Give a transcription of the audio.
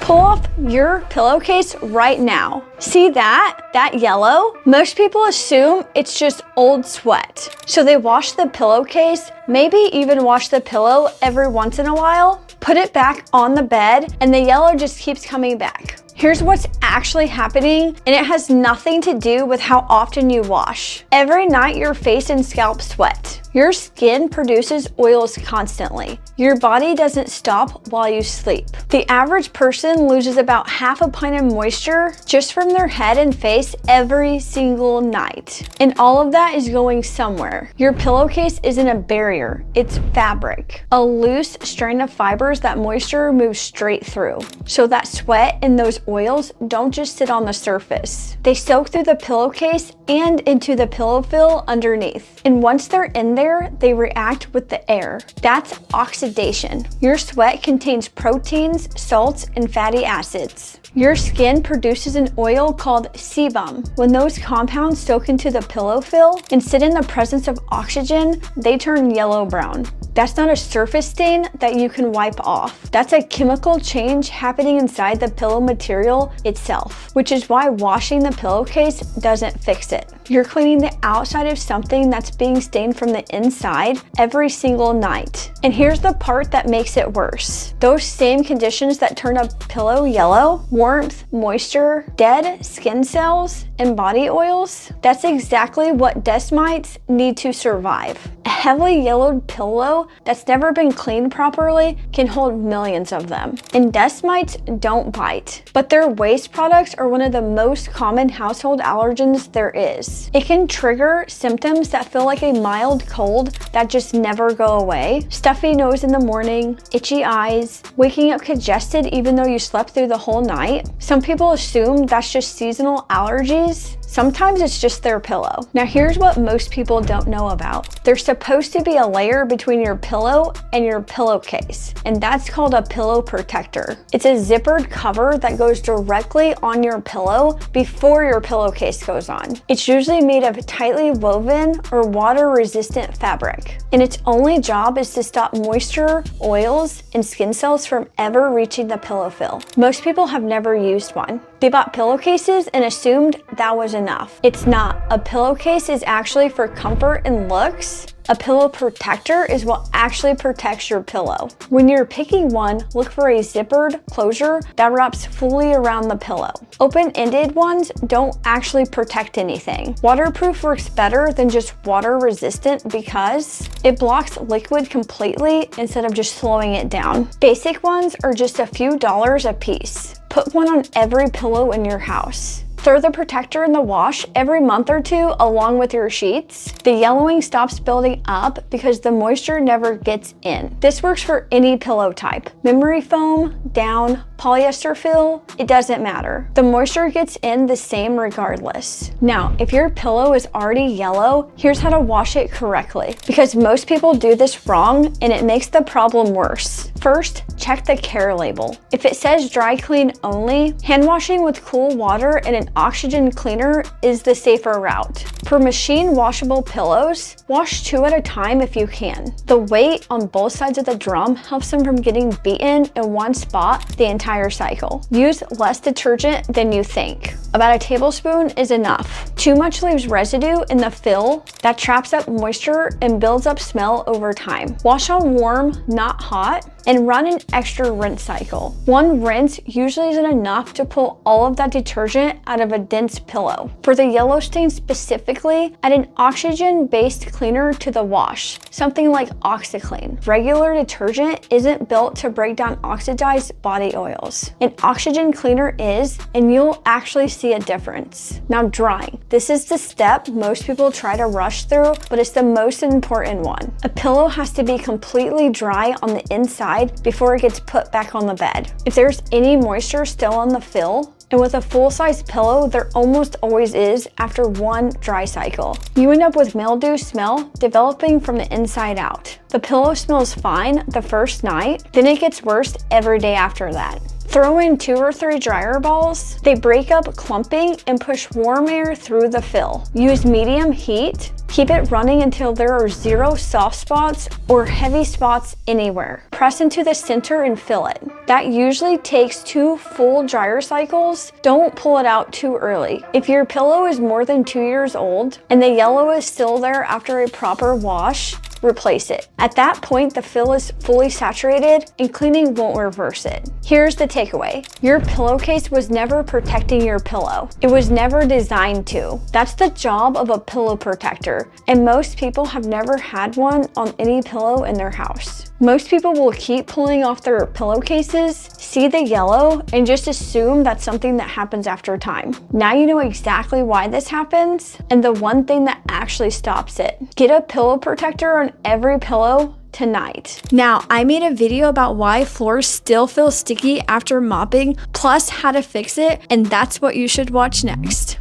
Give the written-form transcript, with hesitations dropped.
Pull off your pillowcase right now. See that yellow? Most people assume it's just old sweat. So they wash the pillowcase, maybe even wash the pillow every once in a while, put it back on the bed, and the yellow just keeps coming back. Here's what's actually happening, and it has nothing to do with how often you wash. Every night your face and scalp sweat. Your skin produces oils constantly. Your body doesn't stop while you sleep. The average person loses about half a pint of moisture just from their head and face every single night. And all of that is going somewhere. Your pillowcase isn't a barrier, it's fabric. A loose strand of fibers that moisture moves straight through. So that sweat and those oils don't just sit on the surface. They soak through the pillowcase and into the pillow fill underneath. And once they're in there, they react with the air. That's oxidation. Your sweat contains proteins, salts, and fatty acids. Your skin produces an oil called sebum. When those compounds soak into the pillow fill and sit in the presence of oxygen, they turn yellow-brown. That's not a surface stain that you can wipe off. That's a chemical change happening inside the pillow material itself, which is why washing the pillowcase doesn't fix it. You're cleaning the outside of something that's being stained from the inside every single night. And here's the part that makes it worse. Those same conditions that turn a pillow yellow, warmth, moisture, dead skin cells, and body oils, that's exactly what dust mites need to survive. A heavily yellowed pillow that's never been cleaned properly can hold millions of them. And dust mites don't bite, but their waste products are one of the most common household allergens there is. It can trigger symptoms that feel like a mild cold that just never go away, stuffy nose in the morning, itchy eyes, waking up congested even though you slept through the whole night. Some people assume that's just seasonal allergies. Sometimes it's just their pillow. Now here's what most people don't know about. There's supposed to be a layer between your pillow and your pillowcase, and that's called a pillow protector. It's a zippered cover that goes directly on your pillow before your pillowcase goes on. It's usually made of tightly woven or water-resistant fabric, and its only job is to stop moisture, oils, and skin cells from ever reaching the pillow fill. Most people have never used one. They bought pillowcases and assumed that was enough. It's not. A pillowcase is actually for comfort and looks. A pillow protector is what actually protects your pillow. When you're picking one, look for a zippered closure that wraps fully around the pillow. Open-ended ones don't actually protect anything. Waterproof works better than just water-resistant because it blocks liquid completely instead of just slowing it down. Basic ones are just a few dollars a piece. Put one on every pillow in your house. Throw the protector in the wash every month or two along with your sheets. The yellowing stops building up because the moisture never gets in. This works for any pillow type. Memory foam, down, polyester fill, it doesn't matter. The moisture gets in the same regardless. Now, if your pillow is already yellow, here's how to wash it correctly, because most people do this wrong and it makes the problem worse. First, check the care label. If it says dry clean only, hand washing with cool water and an oxygen cleaner is the safer route. For machine washable pillows, wash 2 at a time if you can. The weight on both sides of the drum helps them from getting beaten in one spot the entire cycle. Use less detergent than you think. About a tablespoon is enough. Too much leaves residue in the fill that traps up moisture and builds up smell over time. Wash on warm, not hot, and run an extra rinse cycle. One rinse usually isn't enough to pull all of that detergent out of a dense pillow. For the yellow stain specifically, add an oxygen-based cleaner to the wash, something like OxiClean. Regular detergent isn't built to break down oxidized body oils. An oxygen cleaner is, and you'll actually see a difference. Now drying. This is the step most people try to rush through, but it's the most important one. A pillow has to be completely dry on the inside before it gets put back on the bed. If there's any moisture still on the fill, and with a full-size pillow, there almost always is after one dry cycle, you end up with mildew smell developing from the inside out. The pillow smells fine the first night, then it gets worse every day after that. Throw in 2 or 3 dryer balls. They break up clumping and push warm air through the fill. Use medium heat Keep it running until there are 0 soft spots or heavy spots anywhere. Press into the center and fill it. That usually takes 2 full dryer cycles. Don't pull it out too early. If your pillow is more than 2 years old and the yellow is still there after a proper wash, replace it. At that point, the fill is fully saturated and cleaning won't reverse it. Here's the takeaway. Your pillowcase was never protecting your pillow. It was never designed to. That's the job of a pillow protector, and most people have never had one on any pillow in their house. Most people will keep pulling off their pillowcases, see the yellow, and just assume that's something that happens after time. Now you know exactly why this happens and the one thing that actually stops it. Get a pillow protector on every pillow tonight. Now, I made a video about why floors still feel sticky after mopping, plus how to fix it, and that's what you should watch next.